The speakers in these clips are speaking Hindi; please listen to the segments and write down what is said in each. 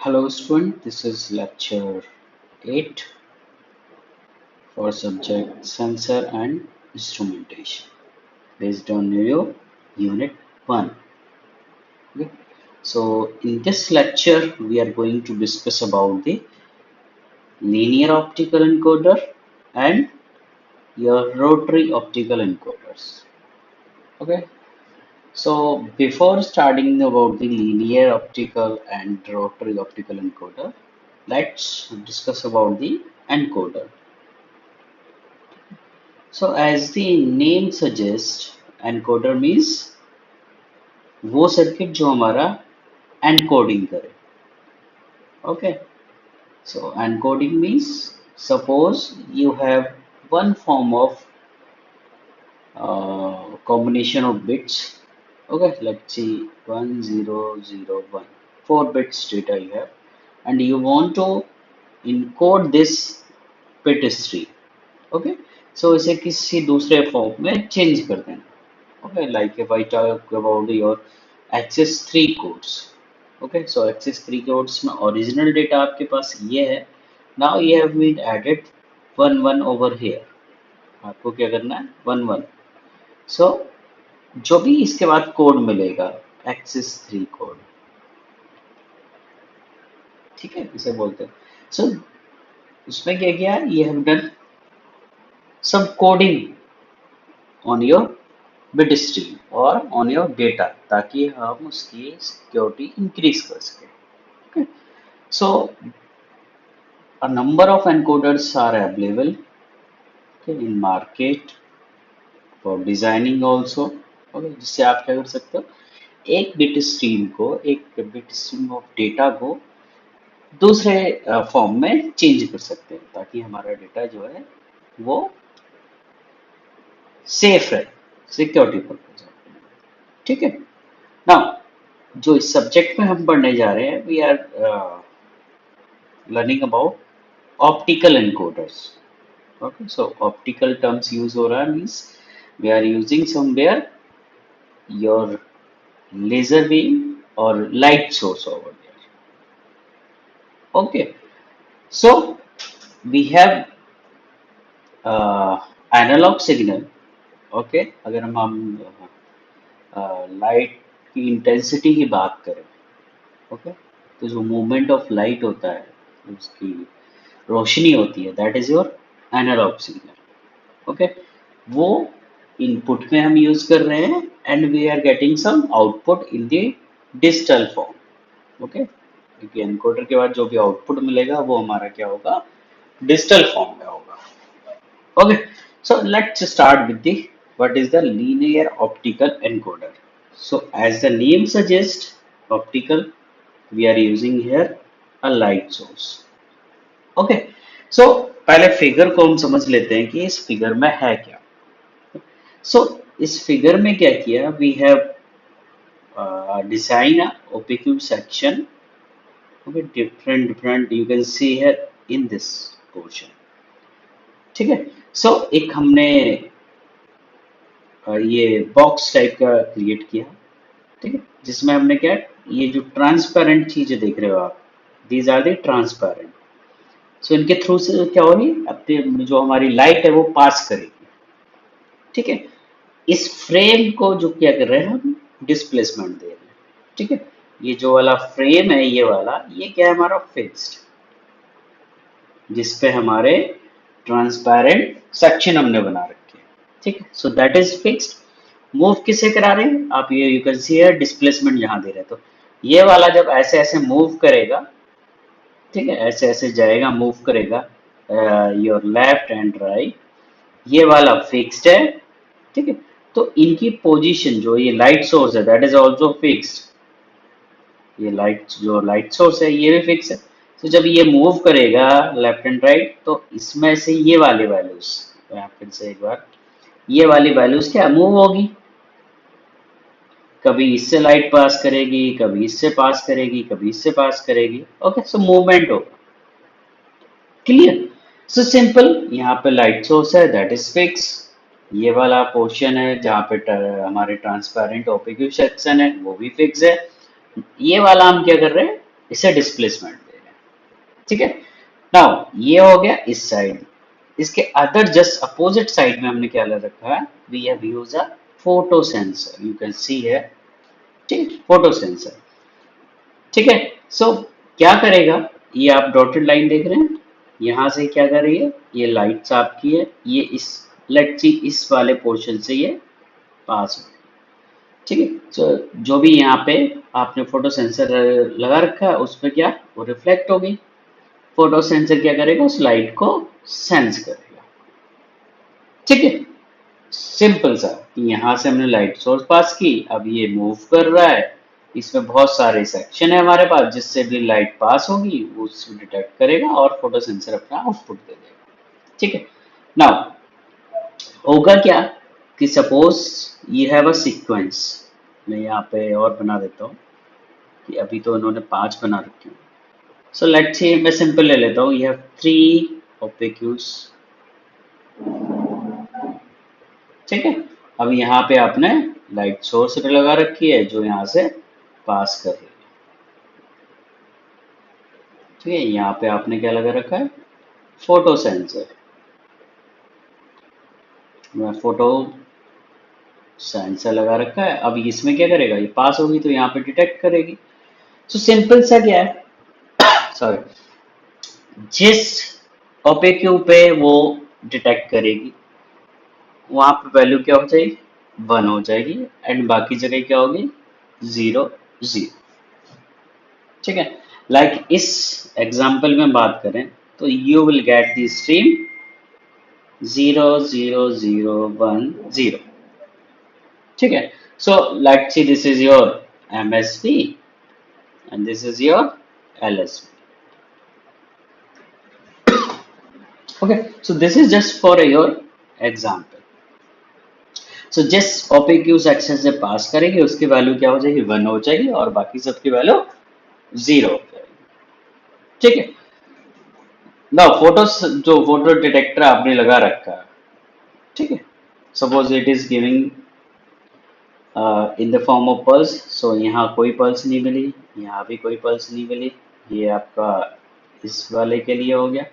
Hello student, this is lecture 8 for subject sensor and instrumentation based on your unit 1. Okay. So in this lecture we are going to discuss about the linear optical encoder and your rotary optical encoders. Okay. So before starting about the linear optical and rotary optical encoder, let's discuss about the encoder. So as the name suggests, encoder means वो सर्किट जो हमारा एनकोडिंग करे. Okay, so encoding means suppose you have one form of combination of bits. Okay, let's see 1001, 4 bits data you have, and you want to encode this bit stream. Okay, so इसे किसी दूसरे फॉर्म में चेंज कर देना. Okay, like if I talk about your access3 codes. Okay, so access3 codes में original data आपके पास ये है. Now you have been added 11 over here. आपको क्या करना है 11. So जो भी इसके बाद कोड मिलेगा access3 कोड, ठीक है, इसे बोलते हैं. So उसमें क्या किया, ये have done some coding on your bit stream और on your data ताकि हम उसकी सिक्योरिटी इंक्रीज कर सकें. Okay. So a number of encoders are available, okay, in market for designing also. Okay, जिससे आप क्या कर सकते हो, एक बिट स्ट्रीम ऑफ डेटा को दूसरे फॉर्म में चेंज कर सकते हैं ताकि हमारा डेटा जो है वो सेफ रहे सिक्योरिटी पर्पज. ठीक है. नाउ जो इस सब्जेक्ट में हम पढ़ने जा रहे हैं, we are learning about optical encoders. Okay, so optical terms use हो रहा है means we are using somewhere your laser beam or light source over there. Okay, so we have analog signal. Okay, अगर हम लाइट की इंटेंसिटी की बात करें, okay, तो जो मूवमेंट ऑफ लाइट होता है, उसकी रोशनी होती है, that is your analog signal. Okay, वो इनपुट में हम यूज कर रहे हैं and we are getting some output in the digital form. Okay, क्योंकि एनकोडर के बाद जो भी आउटपुट मिलेगा वो हमारा क्या होगा, डिजिटल फॉर्म में होगा. Okay, so let's start with the what is the linear optical encoder. So as the name suggest, optical, we are using here a light source. Okay, so पहले फिगर को हम समझ लेते हैं कि इस फिगर में है क्या. सो इस फिगर में क्या किया, we have design a opaque section. Okay, different you can see here in this portion. ठीक है. सो एक हमने ये बॉक्स टाइप का क्रिएट किया. ठीक है, जिसमें हमने क्या, ये जो ट्रांसपेरेंट चीजें देख रहे हो आप, दीज आर द ट्रांसपेरेंट. सो इनके थ्रू से क्या होगी, अपने जो हमारी लाइट है वो पास करेगी. ठीक है. इस फ्रेम को जो क्या कर रहे हैं हम, डिस्प्लेसमेंट दे रहे हैं. ठीक है, ये जो वाला फ्रेम है, ये वाला, ये क्या है हमारा फिक्स्ड, जिसपे हमारे ट्रांसपेरेंट सेक्शन हमने बना रखे हैं. ठीक है, so that is fixed. Move किसे करा रहे हैं आप, ये यू कैन सी है डिस्प्लेसमेंट जहां दे रहे हैं, तो ये वाला जब ऐसे ऐसे मूव करेगा, ठीक है, ऐसे ऐसे जाएगा, मूव करेगा योर लेफ्ट एंड राइट, ये वाला फिक्स्ड है. ठीक है, तो इनकी पोजीशन जो ये लाइट सोर्स है, दैट इज आल्सो फिक्स्ड. ये लाइट जो लाइट सोर्स है ये भी फिक्स है. तो जब ये मूव करेगा लेफ्ट एंड राइट, तो इसमें से ये वाली वैल्यूज, यहाँ फिर से एक बार, ये वाली वैल्यूज क्या मूव होगी, कभी इससे लाइट पास करेगी, कभी इससे पास करेगी, कभी इससे पास करेगी. ओके, सो मूवमेंट होगा. क्लियर. सो सिंपल, यहाँ पे लाइट सोर्स है, दैट इज फिक्स. ये वाला पोर्शन है जहाँ पे हमारे ट्रांसपेरेंट ओपेक सेक्शन है, वो भी फिक्स है. ये वाला हम क्या कर रहे हैं, इसे डिस्प्लेसमेंट दे रहे हैं। ठीक है, नाउ ये हो गया इस साइड। इसके अदर जस्ट अपोजिट साइड में हमने क्या ले रखा है, we have use a photo sensor, you can see है। ठीक, फोटो सेंसर। ठीक है, सो क्या करेगा, ये आप डॉटेड लाइन देख रहे हैं, यहां से क्या कर रही है, ये लाइट्स आपकी है, ये इस लेट्स सी इस वाले पोर्शन से ये पास हो। ठीक है, तो जो भी यहाँ पे आपने फोटो सेंसर लगा रखा है उस पर क्या, वो रिफ्लेक्ट होगी। फोटो सेंसर क्या करेगा, उस लाइट को सेंस करेगा। ठीक है, सिंपल सा कि यहाँ से हमने लाइट सोर्स पास की, अब ये मूव कर रहा है, इसमें बहुत सारे सेक्शन है हमारे पास, जिससे भी लाइट पास होगी वो उसको डिटेक्ट करेगा और फोटो सेंसर अपना आउटपुट दे देगा। ठीक है, नाउ होगा क्या कि सपोज ये हैव अ सीक्वेंस, मैं यहाँ पे और बना देता हूँ कि अभी तो इन्होंने 5 बना रखे हैं। सो लेट्स से मैं सिंपल ले लेता हूँ, ये हैव 3 ओपेक्यूज। ठीक है, अब यहाँ पे आपने लाइट सोर्स लगा रखी है जो यहाँ से पास कर रही है। ठीक है, यहाँ पे आपने क्या लगा रखा है, फोटो सेंसर। मैं फोटो सेंसर लगा रखा है, अब इसमें क्या करेगा, ये पास होगी तो यहाँ पे डिटेक्ट करेगी। तो सिंपल सा क्या है, सॉरी, जिस ओपेक्यू पे वो डिटेक्ट करेगी वहां पे वैल्यू क्या हो जाएगी, 1 हो जाएगी, एंड बाकी जगह क्या होगी, 0 0। ठीक है, लाइक इस एग्जाम्पल में बात करें तो you will get the stream 0 0 0 1 0। ठीक है, so let's see this is your MSB and this is your LSB. Okay, so this is just for your example. So जिस OPQ सेक्शन से पास करेगी उसकी वैल्यू क्या हो जाएगी, 1 हो जाएगी, और बाकी सबकी वैल्यू 0 हो जाएगी। ठीक है, ना फोटो, जो फोटो डिटेक्टर आपने लगा रखा है, ठीक है, suppose it is giving in the form of pulse, so यहाँ कोई पल्स नहीं मिली, यहाँ भी कोई पल्स नहीं मिली, ये आपका इस वाले के लिए हो गया,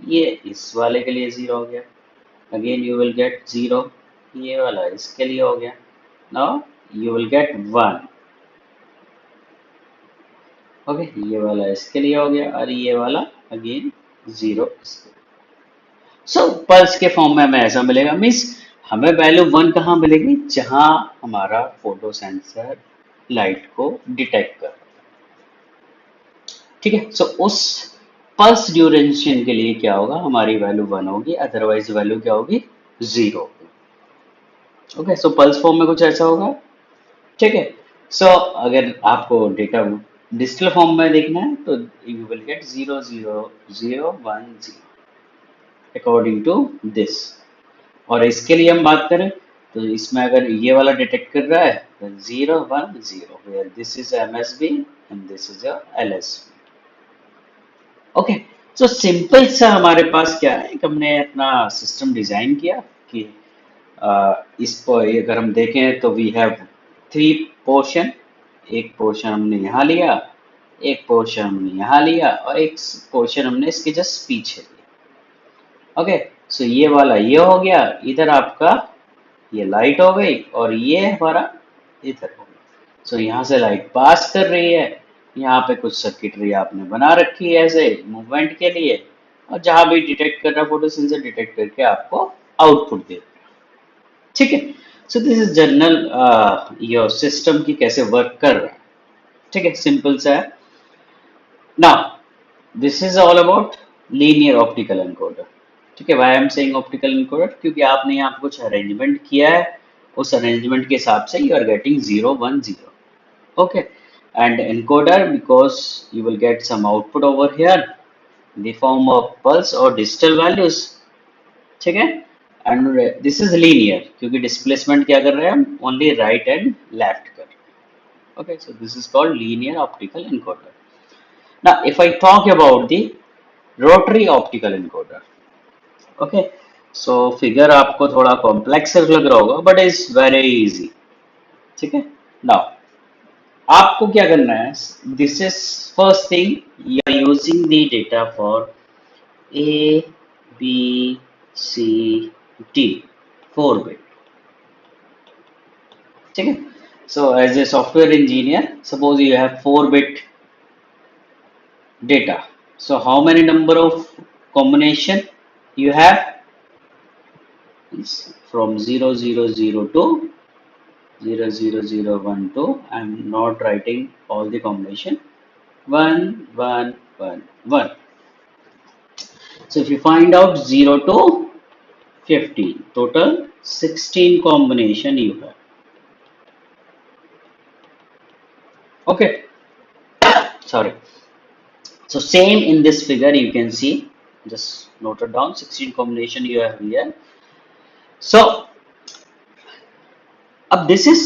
ये इस वाले के लिए 0 हो गया, अगेन यू विल गेट 0, ये वाला इसके लिए हो गया, now you will gate 1। Okay, ये वाला इसके लिए हो गया और ये वाला अगेन 0 इसके। सो पल्स के फॉर्म में हमें ऐसा मिलेगा, मीन्स हमें वैल्यू 1 कहाँ मिलेगी, जहां हमारा फोटो सेंसर लाइट को डिटेक्ट कर। ठीक है, सो उस पल्स ड्यूरेशन के लिए क्या होगा, हमारी वैल्यू 1 होगी, अदरवाइज वैल्यू क्या होगी, 0। ओके, सो पल्स फॉर्म में कुछ ऐसा होगा। ठीक है, सो अगर आपको डेटा डिजिटल फॉर्म में देखना है तो you will get 0 0 0 1 0 according to this. और इसके लिए हम बात करें तो इसमें अगर ये वाला डिटेक्ट कर रहा है तो 0 1 0, where this is MSB and this is LSB। Okay, so simple सा हमारे पास क्या है, कि हमने अपना सिस्टम डिजाइन किया कि इसको अगर हम देखें तो वी हैव 3 पोर्शन, एक पोर्शन हमने यहाँ लिया, एक पोर्शन हमने यहाँ लिया, और एक पोर्शन हमने इसके जस्ट पीछे लिया। ओके, सो ये वाला ये हो गया, इधर आपका ये लाइट हो गई, और ये हमारा इधर हो गया। सो यहाँ से लाइट पास कर रही है, यहाँ पे कुछ सर्किटरी आपने बना रखी है ऐसे मूवमेंट के लिए, और जहां भी डिटेक्ट कर रहा है फोटो सेंसर डिटेक्ट करके आपको आउटपुट दे देगा। ठीक है, so this is general your system की कैसे वर्क कर रहा है। ठीक है, सिंपल सा है। Now this is all about linear optical encoder. ठीक है, why I am saying optical encoder, क्योंकि आपने यहाँ पे कुछ अरेंजमेंट किया है, उस अरेंजमेंट के हिसाब से you are getting 0 1 0। okay, and encoder because you will get some output over here in the form of pulse or digital values। ठीक है, एंड दिस इज लीनियर क्योंकि डिस्प्लेसमेंट क्या कर रहे हैं हम, ओनली राइट एंड लेफ्ट कर रहे हैं। Okay, so this is called linear optical encoder. Now if I talk about the rotary optical encoder, okay, so figure आपको थोड़ा कॉम्प्लेक्स लग रहा होगा बट इज वेरी इजी। ठीक है, नाउ आपको क्या करना है, this is first thing, you are using the data for A B C D 4 bit, ठीक है। So as a software engineer, suppose you have 4 bit data, so how many number of combination you have is from 0000 to 00012. I'm not writing all the combination, 1 1 1 1. So if you find out 0 to 15, total 16 combination you have. Okay, sorry. So same in this figure you can see, just note it down, 16 combination you have here. So this is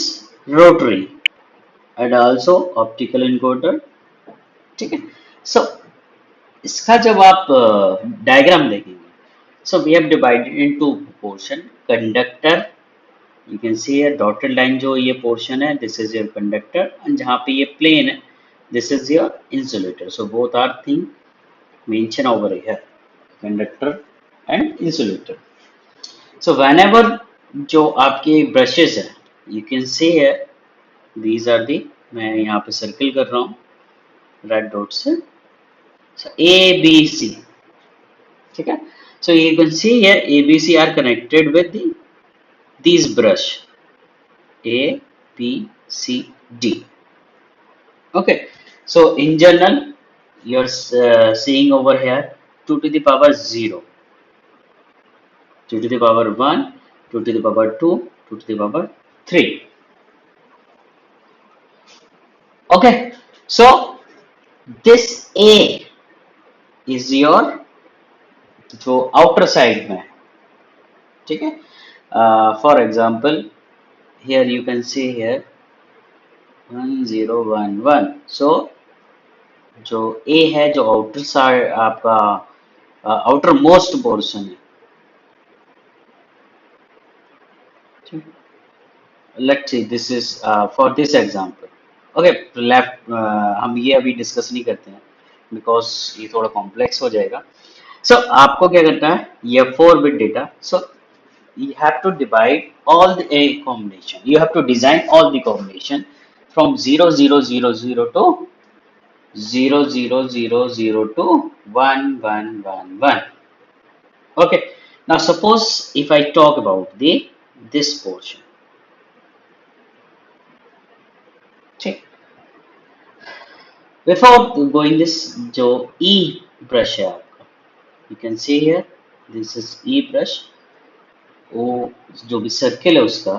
rotary and also optical encoder, ठीक है। So इसका जब आप डायग्राम देखेंगे, so we have divided into portion, conductor, you can see a dotted line, जो ये portion है, this is your conductor, and जहाँ पे ये plane है, this is your insulator. So both are thing mentioned over here, conductor and insulator. So whenever जो आपके brushes है, you can see here, these are the, मैं यहाँ पे circle कर रहा हूँ red dot से, so A B C, ठीक है। So you can see here A B C are connected with these brush A B C D. Okay, so in general you're seeing over here 2 to the power 0, 2 to the power 1, 2 to the power 2, 2 to the power 3. Okay, so this A is your जो outer side में है, ठीक है। For example, here you can see here 1011. So जो A है, जो आउटर साइड आपका आउटर मोस्ट पोर्शन है, let's see this is for this example. Okay, left हम ये अभी डिस्कस नहीं करते हैं बिकॉज ये थोड़ा कॉम्प्लेक्स हो जाएगा। सो आपको क्या करना है, ये 4 bit data, so you have to divide all the A combination. You have to design all the combination from 0000 to 00000 to 1111. Okay. Now suppose if I talk about this portion. Okay. Before going this, जो E brush है आपका, you can see here this is E brush. वो जो भी सर्किल है उसका,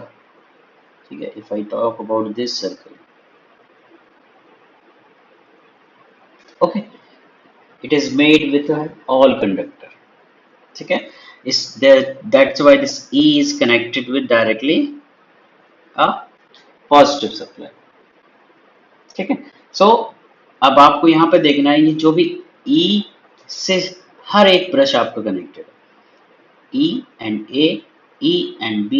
ठीक है। If I talk about this circle, okay, it is made with all conductor, ठीक है। इस that's why this E is connected with directly a positive supply, ठीक है। सो अब आपको यहाँ पे देखना है, ये जो भी E से हर एक ब्रश आपका कनेक्टेड है, E and A, E and B,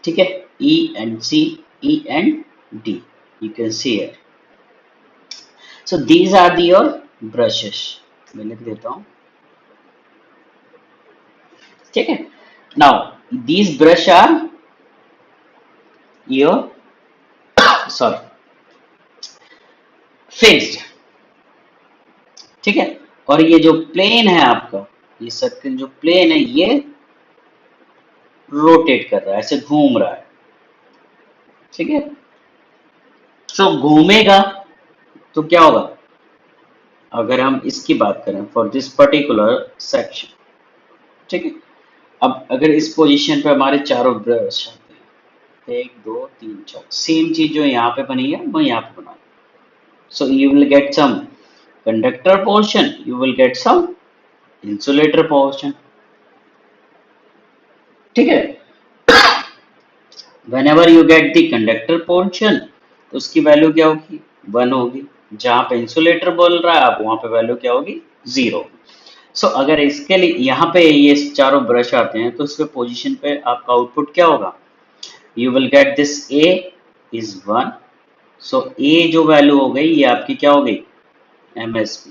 ठीक है, E and C, E and D, you can see here. So these are your brushes, मैं लिख देता हूँ, ठीक है। Now these brush are your sorry fixed, ठीक है। और ये जो प्लेन है आपका, ये सर्कल जो प्लेन है, ये रोटेट कर रहा है, ऐसे घूम रहा है, ठीक है। सो घूमेगा तो क्या होगा, अगर हम इसकी बात करें फॉर दिस पर्टिकुलर सेक्शन, ठीक है। अब अगर इस पोजीशन पे हमारे चारों ब्रश आते हैं, 1 2 3 4, सेम चीज जो यहाँ पे बनी है वो यहाँ पे बना, so you will get some conductor portion, you will get some insulator portion, ठीक है। whenever you get the conductor portion, तो उसकी वैल्यू क्या होगी, 1 होगी। जहां पे इंसुलेटर बोल रहा है आप, वहां पे वैल्यू क्या होगी, 0। सो अगर इसके लिए यहाँ पे ये चारों ब्रश आते हैं, तो उसके पोजीशन पे आपका आउटपुट क्या होगा, you will get this A is 1, सो ए जो वैल्यू हो गई ये आपकी क्या हो गई, MSB।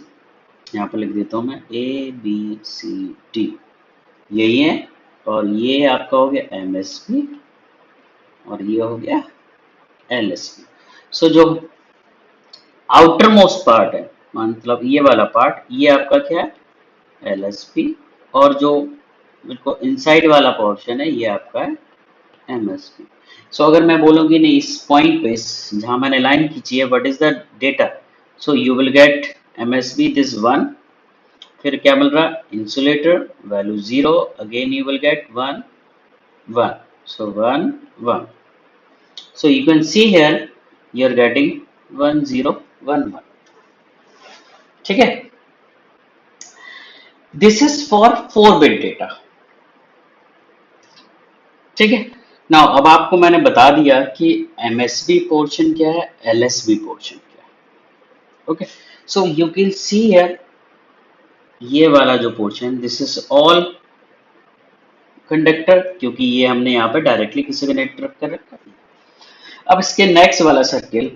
यहाँ पर लिख देता हूँ मैं ABCD, यही है। और ये आपका हो गया MSB और ये हो गया LSB। सो जो आउटर मोस्ट पार्ट है, मतलब ये वाला पार्ट, ये आपका क्या है, LSB। और जो बिल्कुल इनसाइड वाला पोर्शन है ये आपका है MSB। सो अगर मैं बोलूँगी नहीं इस पॉइंट पे, इस जहाँ मैंने लाइन खींची है, what is the data, so you will gate MSB this one, फिर क्या मिल रहा है, insulator value 0, again you will gate 1 1, so 1 1, so you can see here you are getting 1 0 1 1, ठीक है। This is for 4 bit data, ठीक है। नाउ अब आपको मैंने बता दिया कि MSB पोर्शन क्या है, LSB पोर्शन क्या है। Okay, so you can see here ये वाला जो portion, this is all conductor, क्योंकि ये हमने यहाँ पे डायरेक्टली किसी कनेक्ट कर रखा है। अब इसके नेक्स्ट वाला सर्किल,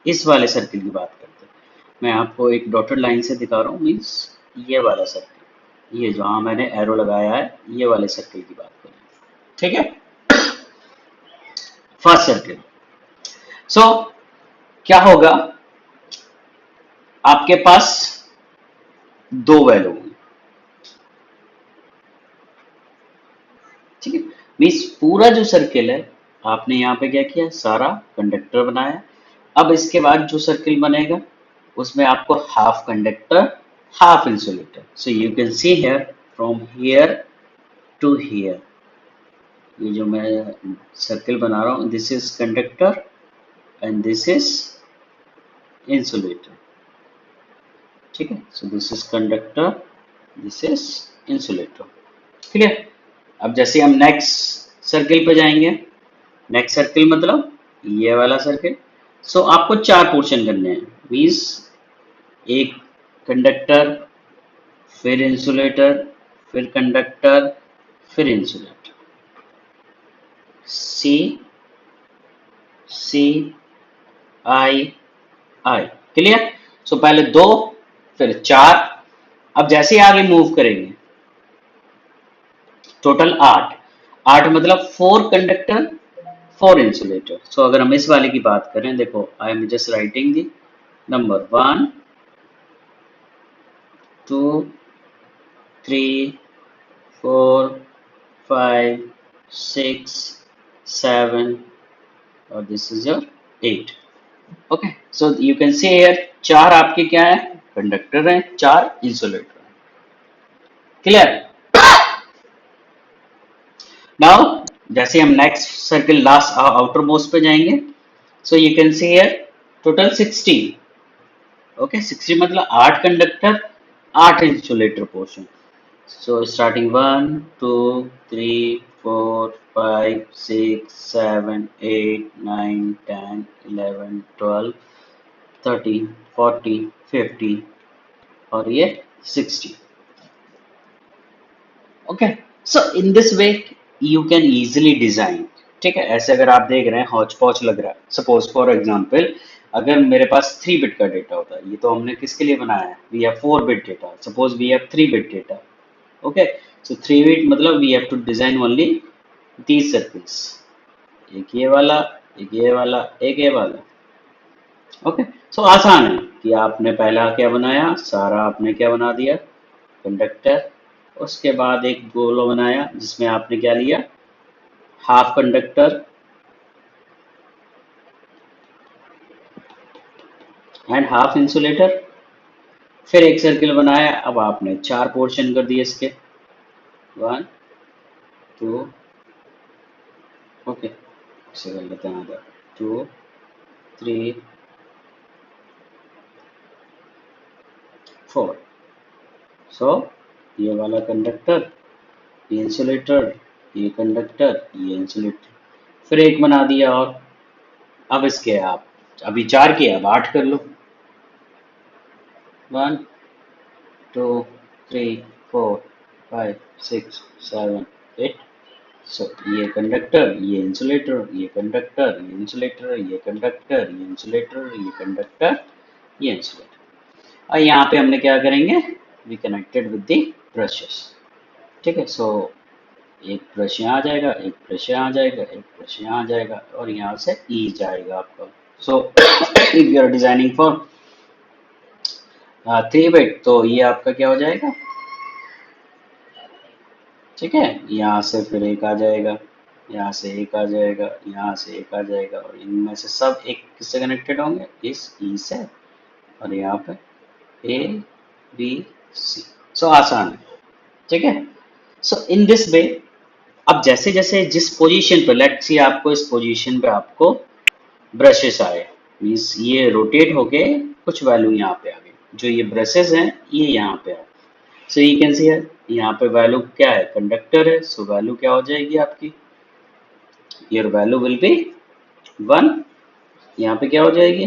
इस वाले सर्किल की बात करते हैं। मैं आपको एक डॉटेड लाइन से दिखा रहा हूँ, मीन्स ये वाला सर्किल, ये जहाँ मैंने एरो लगाया है, ये वाले सर्किल की बात करें, ठीक है। फर्स्ट सर्किल, सो क्या होगा, आपके पास दो वैल्यू होंगी, ठीक है। मीन्स पूरा जो सर्किल है, आपने यहाँ पे क्या किया, सारा कंडक्टर बनाया। अब इसके बाद जो सर्किल बनेगा उसमें आपको half conductor half insulator, so you can see here from here to here, ये जो मैं सर्किल बना रहा हूँ, this is conductor and this is insulator, ठीक है। So this is conductor, this is insulator, ठीक है। अब जैसे हम नेक्स्ट सर्किल पे जाएंगे, नेक्स्ट सर्किल मतलब ये वाला सर्किल। सो आपको चार पोर्शन करने हैं, मीन्स एक कंडक्टर, फिर इंसुलेटर, फिर कंडक्टर, फिर इंसुलेटर, सी सी आई आई, क्लियर। सो पहले दो, फिर चार। अब जैसे ही आगे मूव करेंगे, टोटल आठ, आठ मतलब 4 कंडक्टर 4 इंसुलेटर। सो अगर हम इस वाले की बात करें, देखो I am just writing the number 1 2 3 4 5 6 7 और this is your 8। Okay, so you can see here चार आपके क्या है, कंडक्टर हैं, चार इंसुलेटर हैं, क्लियर। नाउ जैसे हम next circle last outer most पे जाएंगे, सो you can see here total 16। Okay, 16 मतलब 8 conductor 8 insulator portion. So starting 1 2 3 4 5 6 7 8 9 10 11 12 13 14 15 और ये 60। Okay, so in this way you can easily design, ठीक है। ऐसे अगर आप देख रहे हैं हौच पौच लग रहा है, सपोज फॉर एग्जांपल अगर मेरे पास 3 बिट का डेटा होता है, ये तो हमने किसके लिए बनाया है, we have 4 bit data, suppose we have 3 bit data. Okay, so 3 bit मतलब we have to design only these circles, एक ये वाला, एक ये वाला, एक ये वाला। ओके, सो आसान है कि आपने पहला क्या बनाया, सारा आपने क्या बना दिया, कंडक्टर। उसके बाद एक गोलो बनाया जिसमें आपने क्या लिया, half conductor and half insulator. फिर एक सर्किल बनाया, अब आपने चार पोर्शन कर दिए इसके, 1 2, ओके इसे कर लेते हैं, 2 3 4। सो ये वाला कंडक्टर, ये इंसुलेटर, ये कंडक्टर, ये इंसुलेटर, फिर एक बना दिया। और अब इसके आप अभी चार के, अब 8 कर लो, 1 2 3 4 5 6 7 8। सो ये कंडक्टर, ये इंसुलेटर, ये कंडक्टर, ये इंसुलेटर, ये कंडक्टर, ये इंसुलेटर, ये कंडक्टर, ये इंसुलेटर। और यहाँ पे हमने क्या करेंगे, we connected with the brushes. ठीक है, सो एक ब्रश यहाँ आ जाएगा, एक ब्रश यहाँ आ जाएगा, एक ब्रश यहाँ आ जाएगा, और यहाँ से ई जाएगा आपका। So if you are designing for 3 bit, तो ये आपका क्या हो जाएगा, ठीक है, यहाँ से फिर एक आ जाएगा, यहाँ से एक आ जाएगा, यहाँ से एक आ जाएगा, और इनमें से सब एक किससे कनेक्टेड होंगे, इस ई से, और यहाँ पे ए बी सी। सो आसान है, ठीक है। सो इन दिस वे, अब जैसे जैसे जिस पोजीशन पे, लेट्स सी आपको इस पोजीशन पे आपको ब्रशेस आए, मीन्स ये रोटेट होके कुछ वैल्यू यहाँ पे आ गई, जो ये ब्रशेस हैं ये यहाँ पे आ, सो यू कैन सी है यहाँ पे वैल्यू क्या है, कंडक्टर है, सो वैल्यू क्या हो जाएगी आपकी, योर वैल्यू विल बी 1। यहाँ पे क्या हो जाएगी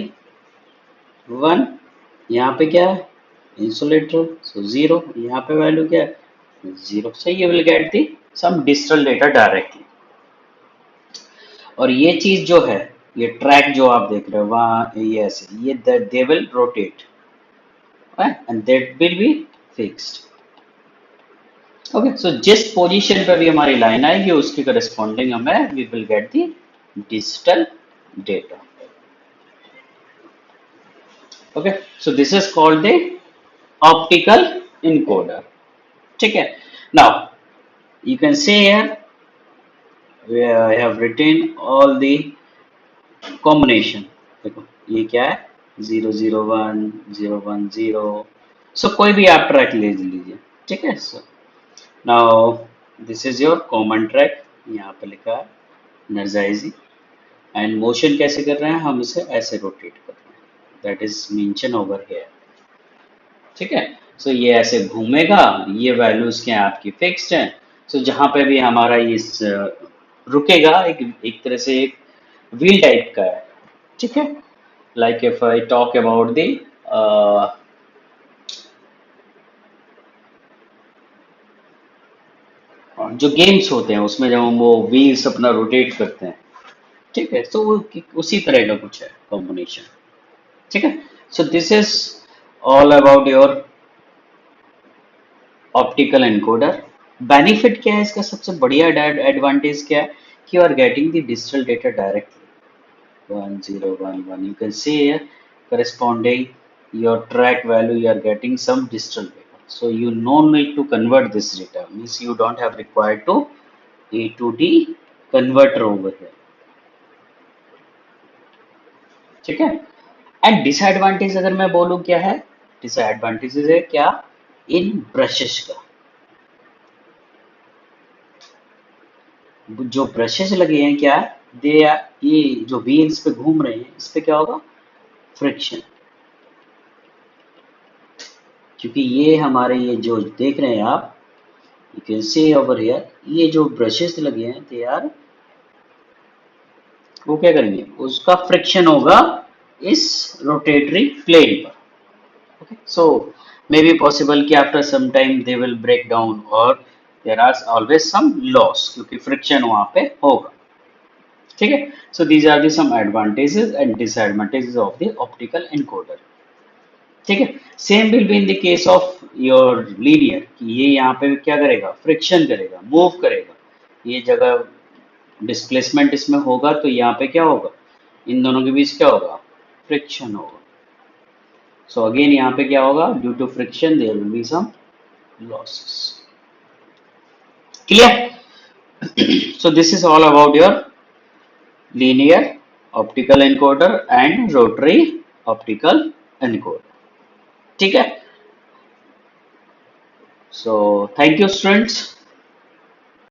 1, यहाँ पे क्या है इंसुलेटर, सो 0, यहाँ पे वैल्यू क्या है 0। So you will get the some digital data directly. और ये चीज जो है, ये ट्रैक जो आप देख रहे हो वहाँ ये ऐसे, ये they will rotate and that will be fixed. Okay, so जिस पोजीशन पे भी हमारी लाइन आएगी उसके करस्पॉन्डिंग हमें we will get the digital data. Okay, so this is called the optical encoder. ठीक है, now you can say here where I have written all the combination। देखो ये क्या है 001 010, सो कोई भी आप ट्रैक ले लीजिए। ठीक है, so now this is your common track, यहाँ पे लिखा है एनर्जाइजिंग, एंड मोशन कैसे कर रहे हैं हम, इसे ऐसे रोटेट कर रहे हैं, that is mention over here. ठीक है, सो ये ऐसे घूमेगा, ये वैल्यूज क्या है आपकी फिक्स्ड है। सो जहां पे भी हमारा ये रुकेगा, एक तरह से एक व्हील टाइप का है। ठीक है, like if I talk about the जो गेम्स होते हैं उसमें जब हम वो व्हील्स अपना रोटेट करते हैं, ठीक है, तो वो उसी तरह का कुछ है कॉम्बिनेशन। ठीक है, so this is all about your optical encoder. Benefit क्या है इसका, सबसे बढ़िया एडवांटेज क्या है कि you are getting the digital data directly 1011, you can see here corresponding your track value, you are getting some digital data, so you no need to convert this data, means you don't have required to a to d converter over here। ठीक है, एंड डिसएडवांटेज अगर मैं बोलूं क्या है, डिसएडवांटेजेस है क्या इन ब्रशेस का, जो ब्रशेस लगे हैं क्या, दे ये जो व्हील्स पे घूम रहे हैं इस पे क्या होगा फ्रिक्शन, क्योंकि ये हमारे ये जो देख रहे हैं आप, you can C over here, ये जो ब्रशेस लगे हैं दे आर, वो क्या करेंगे, उसका फ्रिक्शन होगा इस रोटेटरी प्लेन पर। Okay, so may be possible कि after some time they will break down, और there are always some loss, क्योंकि फ्रिक्शन वहां पे होगा। ठीक है, so these are the some advantages and disadvantages of the optical encoder. ठीक है, same will be in the case of your linear, कि ये यहाँ पे क्या करेगा, फ्रिक्शन करेगा, मूव करेगा, ये जगह डिस्प्लेसमेंट इसमें होगा, तो यहाँ पे क्या होगा, इन दोनों के बीच क्या होगा, फ्रिक्शन होगा। सो अगेन यहाँ पे क्या होगा, due to friction there will be some losses. Clear? So this is all about your linear optical encoder and rotary optical encoder। ठीक है, so thank you students।